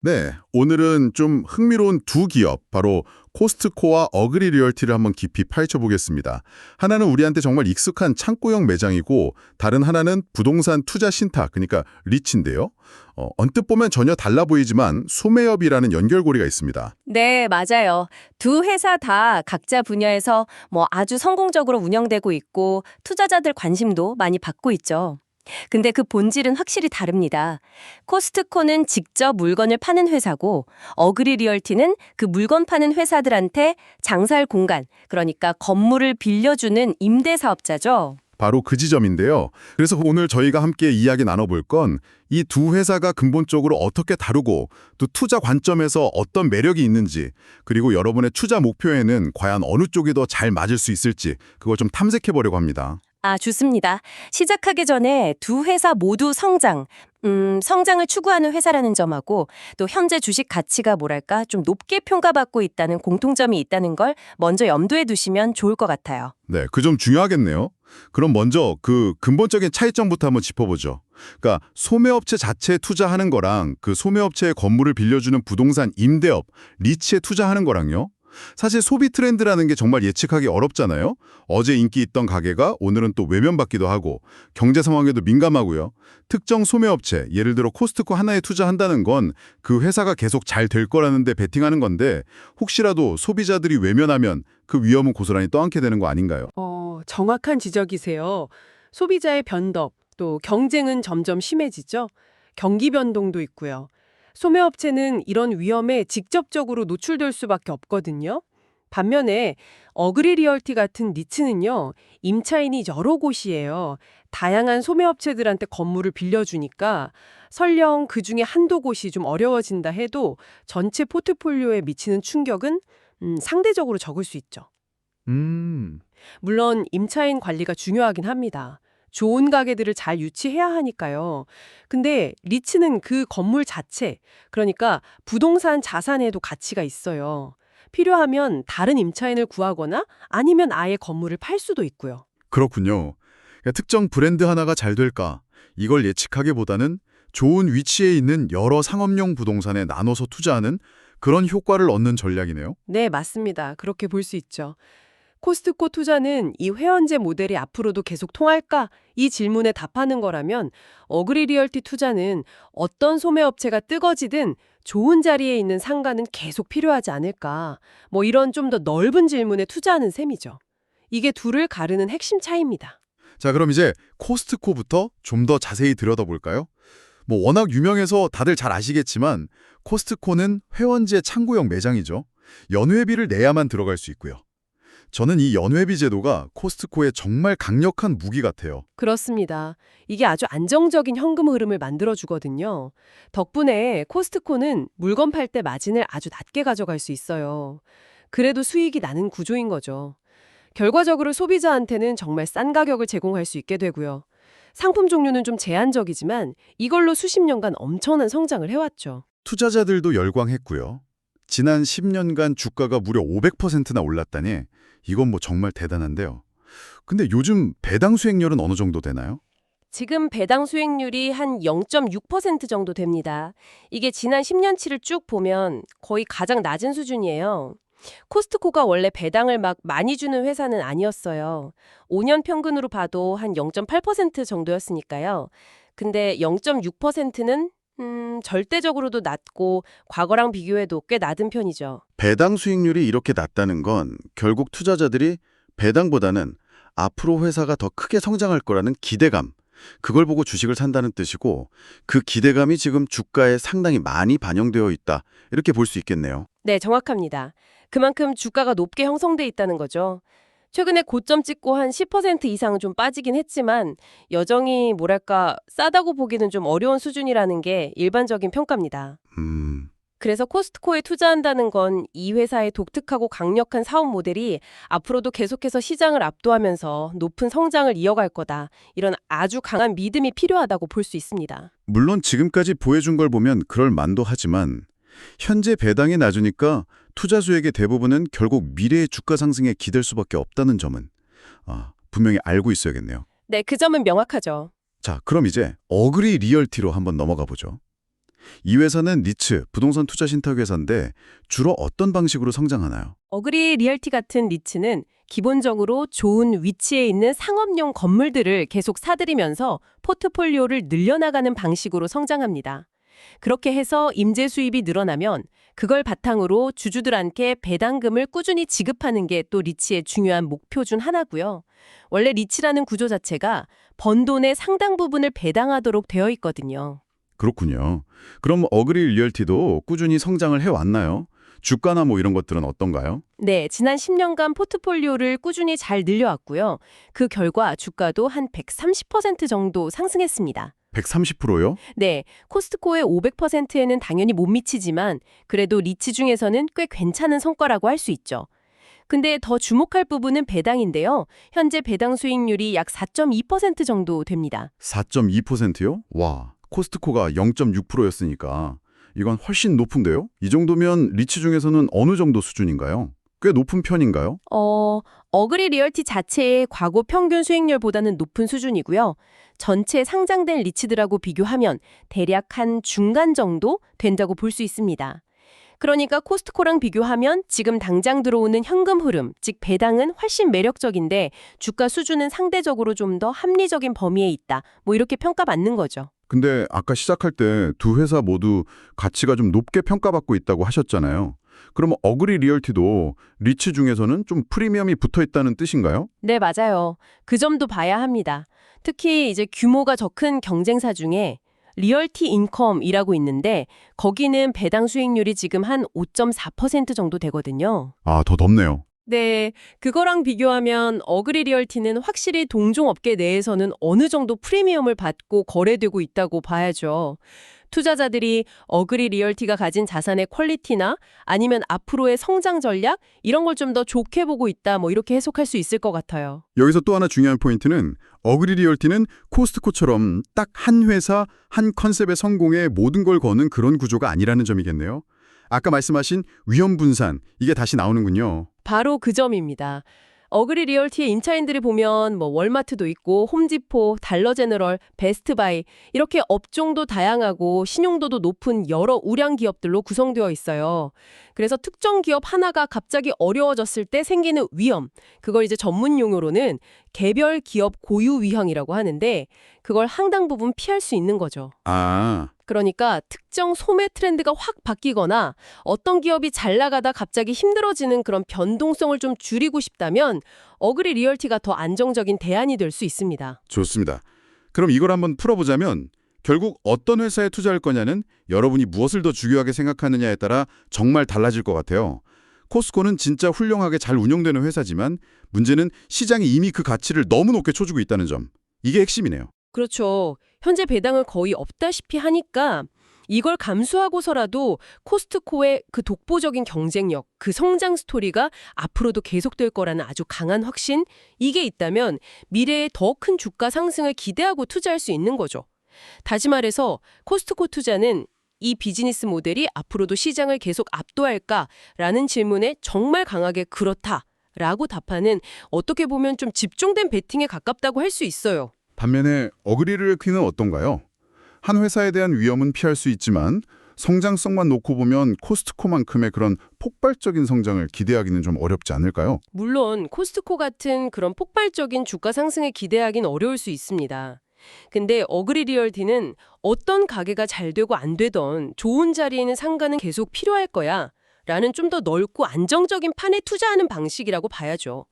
네, 오늘은 좀 흥미로운 두 기업, 바로 코스트코와 어그리 리얼티를 한번 깊이 파헤쳐 보겠습니다. 하나는 우리한테 정말 익숙한 창고형 매장이고 다른 하나는 부동산 투자 신탁, 그러니까 리츠인데요. 언뜻 보면 전혀 달라 보이지만 소매업이라는 연결고리가 있습니다. 네, 맞아요. 두 회사 다 각자 분야에서 아주 성공적으로 운영되고 있고 투자자들 관심도 많이 받고 있죠. 근데 그 본질은 확실히 다릅니다. 코스트코는 직접 물건을 파는 회사고 어그리 리얼티는 그 물건 파는 회사들한테 장사할 공간, 그러니까 건물을 빌려주는 임대 사업자죠. 바로 그 지점인데요. 그래서 오늘 저희가 함께 이야기 나눠볼 건 이 두 회사가 근본적으로 어떻게 다르고 또 투자 관점에서 어떤 매력이 있는지, 그리고 여러분의 투자 목표에는 과연 어느 쪽이 더 잘 맞을 수 있을지 그걸 좀 탐색해 보려고 합니다. 아, 좋습니다. 시작하기 전에 두 회사 모두 성장을 추구하는 회사라는 점하고 또 현재 주식 가치가 뭐랄까 좀 높게 평가받고 있다는 공통점이 있다는 걸 먼저 염두에 두시면 좋을 것 같아요. 네, 그 점 중요하겠네요. 그럼 먼저 그 근본적인 차이점부터 한번 짚어보죠. 그러니까 소매업체 자체에 투자하는 거랑 그 소매업체의 건물을 빌려주는 부동산 임대업, 리츠에 투자하는 거랑요. 사실 소비 트렌드라는 게 정말 예측하기 어렵잖아요. 어제 인기 있던 가게가 오늘은 또 외면받기도 하고 경제 상황에도 민감하고요. 특정 소매업체, 예를 들어 코스트코 하나에 투자한다는 건 그 회사가 계속 잘 될 거라는 데 베팅하는 건데 혹시라도 소비자들이 외면하면 그 위험은 고스란히 떠안게 되는 거 아닌가요? 정확한 지적이세요. 소비자의 변덕, 또 경쟁은 점점 심해지죠. 경기 변동도 있고요. 소매업체는 이런 위험에 직접적으로 노출될 수밖에 없거든요. 반면에 어그리 리얼티 같은 니츠는요, 임차인이 여러 곳이에요. 다양한 소매업체들한테 건물을 빌려주니까 설령 그 중에 한두 곳이 좀 어려워진다 해도 전체 포트폴리오에 미치는 충격은 상대적으로 적을 수 있죠. 음, 물론 임차인 관리가 중요하긴 합니다. 좋은 가게들을 잘 유치해야 하니까요. 근데 리츠는 그 건물 자체, 그러니까 부동산 자산에도 가치가 있어요. 필요하면 다른 임차인을 구하거나 아니면 아예 건물을 팔 수도 있고요. 그렇군요. 그러니까 특정 브랜드 하나가 잘 될까? 이걸 예측하기보다는 좋은 위치에 있는 여러 상업용 부동산에 나눠서 투자하는 그런 효과를 얻는 전략이네요. 네, 맞습니다. 그렇게 볼 수 있죠. 코스트코 투자는 이 회원제 모델이 앞으로도 계속 통할까? 이 질문에 답하는 거라면 어그리 리얼티 투자는 어떤 소매업체가 뜨거지든 좋은 자리에 있는 상가는 계속 필요하지 않을까? 이런 좀 더 넓은 질문에 투자하는 셈이죠. 이게 둘을 가르는 핵심 차이입니다. 자, 그럼 이제 코스트코부터 좀 더 자세히 들여다볼까요? 워낙 유명해서 다들 잘 아시겠지만 코스트코는 회원제 창고형 매장이죠. 연회비를 내야만 들어갈 수 있고요. 저는 이 연회비 제도가 코스트코의 정말 강력한 무기 같아요. 그렇습니다. 이게 아주 안정적인 현금 흐름을 만들어주거든요. 덕분에 코스트코는 물건 팔 때 마진을 아주 낮게 가져갈 수 있어요. 그래도 수익이 나는 구조인 거죠. 결과적으로 소비자한테는 정말 싼 가격을 제공할 수 있게 되고요. 상품 종류는 좀 제한적이지만 이걸로 수십 년간 엄청난 성장을 해왔죠. 투자자들도 열광했고요. 지난 10년간 주가가 무려 500%나 올랐다니 이건 정말 대단한데요. 근데 요즘 배당 수익률은 어느 정도 되나요? 지금 배당 수익률이 한 0.6% 정도 됩니다. 이게 지난 10년치를 쭉 보면 거의 가장 낮은 수준이에요. 코스트코가 원래 배당을 막 많이 주는 회사는 아니었어요. 5년 평균으로 봐도 한 0.8% 정도였으니까요. 근데 0.6%는 절대적으로도 낮고 과거랑 비교해도 꽤 낮은 편이죠. 배당 수익률이 이렇게 낮다는 건 결국 투자자들이 배당보다는 앞으로 회사가 더 크게 성장할 거라는 기대감, 그걸 보고 주식을 산다는 뜻이고 그 기대감이 지금 주가에 상당히 많이 반영되어 있다. 이렇게 볼 수 있겠네요. 네, 정확합니다. 그만큼 주가가 높게 형성돼 있다는 거죠. 최근에 고점 찍고 한 10% 이상 좀 빠지긴 했지만 여전히 뭐랄까 싸다고 보기는 좀 어려운 수준이라는 게 일반적인 평가입니다. 음, 그래서 코스트코에 투자한다는 건 이 회사의 독특하고 강력한 사업 모델이 앞으로도 계속해서 시장을 압도하면서 높은 성장을 이어갈 거다. 이런 아주 강한 믿음이 필요하다고 볼 수 있습니다. 물론 지금까지 보여준 걸 보면 그럴 만도 하지만 현재 배당이 낮으니까 투자 수익의 대부분은 결국 미래의 주가 상승에 기댈 수밖에 없다는 점은 분명히 알고 있어야겠네요. 네, 그 점은 명확하죠. 자, 그럼 이제 어그리 리얼티로 한번 넘어가 보죠. 이 회사는 리츠, 부동산 투자 신탁 회사인데 주로 어떤 방식으로 성장하나요? 어그리 리얼티 같은 리츠는 기본적으로 좋은 위치에 있는 상업용 건물들을 계속 사들이면서 포트폴리오를 늘려나가는 방식으로 성장합니다. 그렇게 해서 임대 수입이 늘어나면 그걸 바탕으로 주주들한테 배당금을 꾸준히 지급하는 게 또 리츠의 중요한 목표 중 하나고요. 원래 리츠라는 구조 자체가 번 돈의 상당 부분을 배당하도록 되어 있거든요. 그렇군요. 그럼 어그리 리얼티도 꾸준히 성장을 해왔나요? 주가나 뭐 이런 것들은 어떤가요? 네, 지난 10년간 포트폴리오를 꾸준히 잘 늘려왔고요. 그 결과 주가도 한 130% 정도 상승했습니다. 130%요? 네, 코스트코의 500%에는 당연히 못 미치지만 그래도 리츠 중에서는 꽤 괜찮은 성과라고 할 수 있죠. 근데 더 주목할 부분은 배당인데요. 현재 배당 수익률이 약 4.2% 정도 됩니다. 4.2%요? 와, 코스트코가 0.6%였으니까 이건 훨씬 높은데요? 이 정도면 리츠 중에서는 어느 정도 수준인가요? 꽤 높은 편인가요? 어그리 리얼티 자체의 과거 평균 수익률보다는 높은 수준이고요. 전체 상장된 리츠들하고 비교하면 대략 한 중간 정도 된다고 볼 수 있습니다. 그러니까 코스트코랑 비교하면 지금 당장 들어오는 현금 흐름, 즉 배당은 훨씬 매력적인데 주가 수준은 상대적으로 좀 더 합리적인 범위에 있다. 뭐 이렇게 평가받는 거죠. 근데 아까 시작할 때 두 회사 모두 가치가 좀 높게 평가받고 있다고 하셨잖아요. 그럼 어그리 리얼티도 리츠 중에서는 좀 프리미엄이 붙어 있다는 뜻인가요? 네, 맞아요. 그 점도 봐야 합니다. 특히 이제 규모가 더 큰 경쟁사 중에 리얼티 인컴이라고 있는데 거기는 배당 수익률이 지금 한 5.4% 정도 되거든요. 아, 더 덥네요. 네, 그거랑 비교하면 어그리 리얼티는 확실히 동종업계 내에서는 어느 정도 프리미엄을 받고 거래되고 있다고 봐야죠. 투자자들이 어그리 리얼티가 가진 자산의 퀄리티나 아니면 앞으로의 성장 전략 이런 걸 좀 더 좋게 보고 있다 뭐 이렇게 해석할 수 있을 것 같아요. 여기서 또 하나 중요한 포인트는 어그리 리얼티는 코스트코처럼 딱 한 회사, 한 컨셉의 성공에 모든 걸 거는 그런 구조가 아니라는 점이겠네요. 아까 말씀하신 위험 분산, 이게 다시 나오는군요. 바로 그 점입니다. 어그리 리얼티의 임차인들이 보면 뭐 월마트도 있고 홈디포, 달러제너럴, 베스트바이 이렇게 업종도 다양하고 신용도도 높은 여러 우량 기업들로 구성되어 있어요. 그래서 특정 기업 하나가 갑자기 어려워졌을 때 생기는 위험, 그걸 이제 전문 용어로는 개별 기업 고유 위험이라고 하는데 그걸 상당 부분 피할 수 있는 거죠. 아, 그러니까 특정 소매 트렌드가 확 바뀌거나 어떤 기업이 잘 나가다 갑자기 힘들어지는 그런 변동성을 좀 줄이고 싶다면 어그리 리얼티가 더 안정적인 대안이 될 수 있습니다. 좋습니다. 그럼 이걸 한번 풀어보자면 결국 어떤 회사에 투자할 거냐는 여러분이 무엇을 더 중요하게 생각하느냐에 따라 정말 달라질 것 같아요. 코스코는 진짜 훌륭하게 잘 운영되는 회사지만 문제는 시장이 이미 그 가치를 너무 높게 쳐주고 있다는 점. 이게 핵심이네요. 그렇죠. 현재 배당을 거의 없다시피 하니까 이걸 감수하고서라도 코스트코의 그 독보적인 경쟁력, 그 성장 스토리가 앞으로도 계속될 거라는 아주 강한 확신, 이게 있다면 미래에 더 큰 주가 상승을 기대하고 투자할 수 있는 거죠. 다시 말해서 코스트코 투자는 이 비즈니스 모델이 앞으로도 시장을 계속 압도할까라는 질문에 정말 강하게 그렇다라고 답하는 어떻게 보면 좀 집중된 베팅에 가깝다고 할 수 있어요. 반면에 어그리 리얼티는 어떤가요? 한 회사에 대한 위험은 피할 수 있지만 성장성만 놓고 보면 코스트코만큼의 그런 폭발적인 성장을 기대하기는 좀 어렵지 않을까요? 물론 코스트코 같은 그런 폭발적인 주가 상승을 기대하긴 어려울 수 있습니다. 근데 어그리 리얼티는 어떤 가게가 잘 되고 안 되던 좋은 자리에는 상가는 계속 필요할 거야 라는 좀 더 넓고 안정적인 판에 투자하는 방식이라고 봐야죠.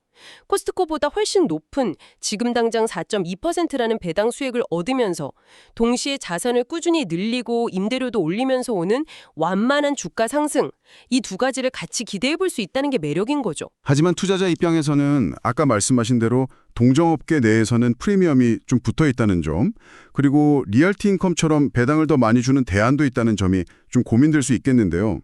코스트코보다 훨씬 높은 지금 당장 4.2%라는 배당 수익을 얻으면서 동시에 자산을 꾸준히 늘리고 임대료도 올리면서 오는 완만한 주가 상승, 이 두 가지를 같이 기대해 볼 수 있다는 게 매력인 거죠. 하지만 투자자 입장에서는 아까 말씀하신 대로 동종업계 내에서는 프리미엄이 좀 붙어 있다는 점, 그리고 리얼티 인컴처럼 배당을 더 많이 주는 대안도 있다는 점이 좀 고민될 수 있겠는데요.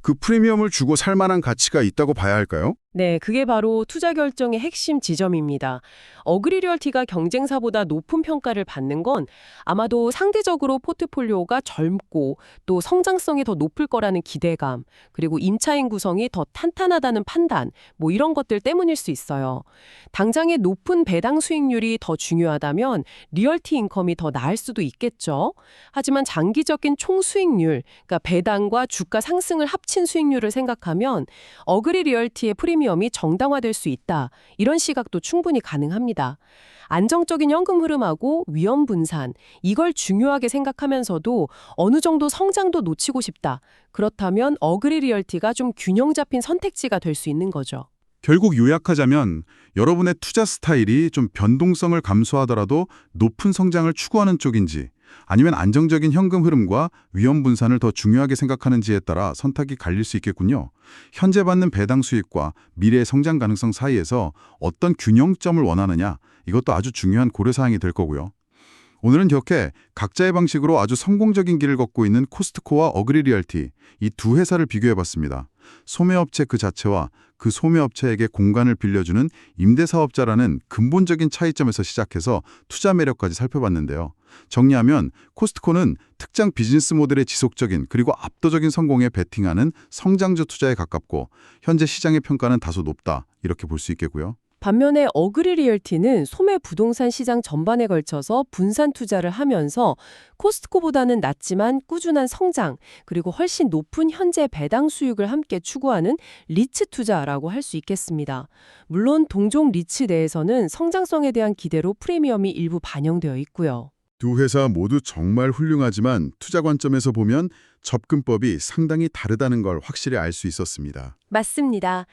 그 프리미엄을 주고 살 만한 가치가 있다고 봐야 할까요? 네, 그게 바로 투자 결정의 핵심 지점입니다. 어그리 리얼티가 경쟁사보다 높은 평가를 받는 건 아마도 상대적으로 포트폴리오가 젊고 또 성장성이 더 높을 거라는 기대감, 그리고 임차인 구성이 더 탄탄하다는 판단, 뭐 이런 것들 때문일 수 있어요. 당장의 높은 배당 수익률이 더 중요하다면 리얼티 인컴이 더 나을 수도 있겠죠. 하지만 장기적인 총 수익률, 그러니까 배당과 주가 상승을 합친 수익률을 생각하면 어그리 리얼티의 프리미엄이 정당화될 수 있다. 이런 시각도 충분히 가능합니다. 안정적인 현금 흐름하고 위험 분산, 이걸 중요하게 생각하면서도 어느 정도 성장도 놓치고 싶다. 그렇다면 어그리 리얼티가 좀 균형 잡힌 선택지가 될 수 있는 거죠. 결국 요약하자면 여러분의 투자 스타일이 좀 변동성을 감수하더라도 높은 성장을 추구하는 쪽인지 아니면 안정적인 현금 흐름과 위험 분산을 더 중요하게 생각하는지에 따라 선택이 갈릴 수 있겠군요. 현재 받는 배당 수익과 미래의 성장 가능성 사이에서 어떤 균형점을 원하느냐, 이것도 아주 중요한 고려사항이 될 거고요. 오늘은 이렇게 각자의 방식으로 아주 성공적인 길을 걷고 있는 코스트코와 어그리 리얼티, 이 두 회사를 비교해봤습니다. 소매업체 그 자체와 그 소매업체에게 공간을 빌려주는 임대사업자라는 근본적인 차이점에서 시작해서 투자 매력까지 살펴봤는데요. 정리하면 코스트코는 특정 비즈니스 모델의 지속적인 그리고 압도적인 성공에 베팅하는 성장주 투자에 가깝고 현재 시장의 평가는 다소 높다, 이렇게 볼 수 있겠고요. 반면에 어그리 리얼티는 소매 부동산 시장 전반에 걸쳐서 분산 투자를 하면서 코스트코보다는 낮지만 꾸준한 성장, 그리고 훨씬 높은 현재 배당 수익을 함께 추구하는 리츠 투자라고 할 수 있겠습니다. 물론 동종 리츠 내에서는 성장성에 대한 기대로 프리미엄이 일부 반영되어 있고요. 두 회사 모두 정말 훌륭하지만 투자 관점에서 보면 접근법이 상당히 다르다는 걸 확실히 알 수 있었습니다. 맞습니다.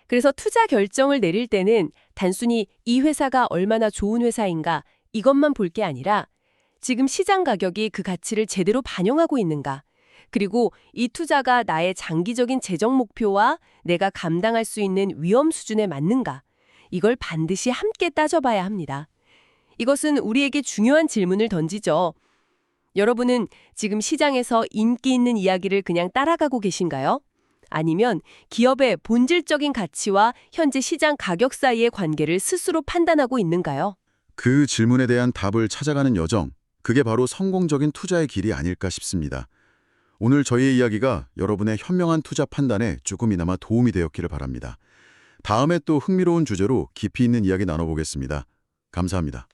그래서 투자 결정을 내릴 때는 단순히 이 회사가 얼마나 좋은 회사인가 이것만 볼 게 아니라 지금 시장 가격이 그 가치를 제대로 반영하고 있는가, 그리고 이 투자가 나의 장기적인 재정 목표와 내가 감당할 수 있는 위험 수준에 맞는가, 이걸 반드시 함께 따져봐야 합니다. 이것은 우리에게 중요한 질문을 던지죠. 여러분은 지금 시장에서 인기 있는 이야기를 그냥 따라가고 계신가요? 아니면 기업의 본질적인 가치와 현재 시장 가격 사이의 관계를 스스로 판단하고 있는가요? 그 질문에 대한 답을 찾아가는 여정, 그게 바로 성공적인 투자의 길이 아닐까 싶습니다. 오늘 저희의 이야기가 여러분의 현명한 투자 판단에 조금이나마 도움이 되었기를 바랍니다. 다음에 또 흥미로운 주제로 깊이 있는 이야기 나눠보겠습니다. 감사합니다.